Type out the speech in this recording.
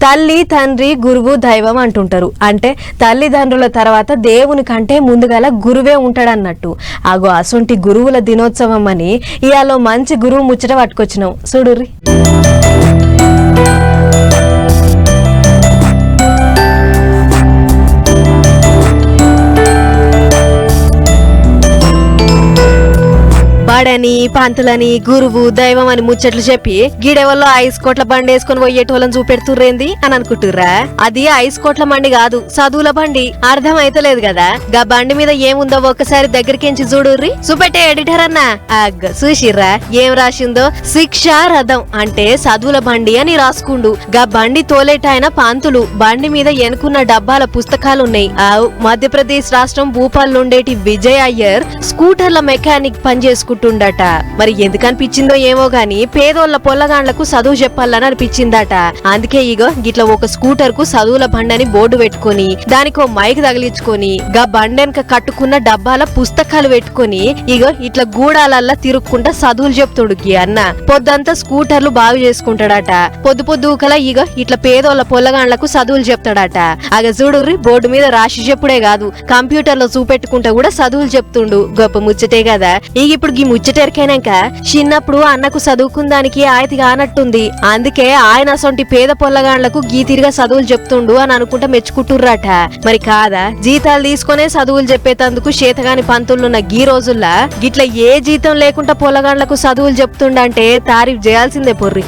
తల్లి తండ్రి గురువు దైవం అంటుంటారు. అంటే తల్లిదండ్రుల తర్వాత దేవుని కంటే ముందుగల గురువే ఉంటాడన్నట్టు. ఆగో అసొంటి గురువుల దినోత్సవం అని ఇయాలో మంచి గురువు ముచ్చట పట్టుకొచ్చినాం చూడుర్రి. వాడని పంతులని గురువు దైవం అని ముచ్చట్లు చెప్పి గిడెవల్లో 5 కోట్ల బండి వేసుకుని పోయేటోళ్ళని చూపెడుతుర్రేంది అని అనుకుంటుర్రా? అది 5 కోట్ల బండి కాదు, చదువుల బండి. అర్థం అయితలేదు కదా? గా బండి మీద ఏముందో ఒక్కసారి దగ్గరికించి చూడుర్రి. చూపెట్టే ఎడిటర్ అన్న చూసిర్రా ఏం రాసిందో? శిక్షా రథం అంటే చదువుల బండి అని రాసుకుండు. గా బండి తోలేటాయన పంతులు. బండి మీద ఎనుకున్న డబ్బాల పుస్తకాలున్నాయి. మధ్యప్రదేశ్ రాష్ట్రం భూపాల్ నుండేటి విజయ్ అయ్యర్ స్కూటర్ల మెకానిక్ పనిచేసుకుంటూ ఉండట. మరి ఎందుకు అనిపించిందో ఏమో గాని పేదోళ్ల పొల్లగాండ్లకు చదువు చెప్పాలని అనిపించిందట. అందుకే ఇగో గిట్ల ఒక స్కూటర్ కు చదువుల బండని బోర్డు పెట్టుకుని దానికో మైక్ తగిలించుకొని గా బండెనక కట్టుకున్న డబ్బాల పుస్తకాలు పెట్టుకుని ఇగో ఇట్లా గూడాలల్లా తిరుక్కుంటా చదువులు చెప్తుడు గి అన్న. పొద్దంతా స్కూటర్లు బాగు చేసుకుంటాడట. పొద్దుకల ఇగో ఇట్లా పేదోళ్ల పొల్లగాండ్లకు చదువులు చెప్తాడట. అగ చూడుర్రి బోర్డు మీద రాసి చెప్పుడే కాదు, కంప్యూటర్ లో చూపెట్టుకుంటా కూడా చదువులు చెప్తుండు. గొప్ప ముచ్చటే కదా. ఇక ఇప్పుడు ఈ ముచ్చటెరికైనాక చిన్నప్పుడు అన్నకు చదువుకుందానికి ఆయతిగా అన్నట్టుంది. అందుకే ఆయన అసొంటి పేద పొల్లగాండ్లకు గీతిరిగా చదువులు చెప్తుండు అని అనుకుంటా మెచ్చుకుంటుర్రట. మరి కాదా? జీతాలు తీసుకునే చదువులు చెప్పేటందుకు చేతగాని పంతులున్న గీ రోజుల్లా గిట్ల ఏ జీతం లేకుండా పొల్లగాండ్లకు చదువులు చెప్తుండంటే తారీఫ్ చేయాల్సిందే పొర్రి.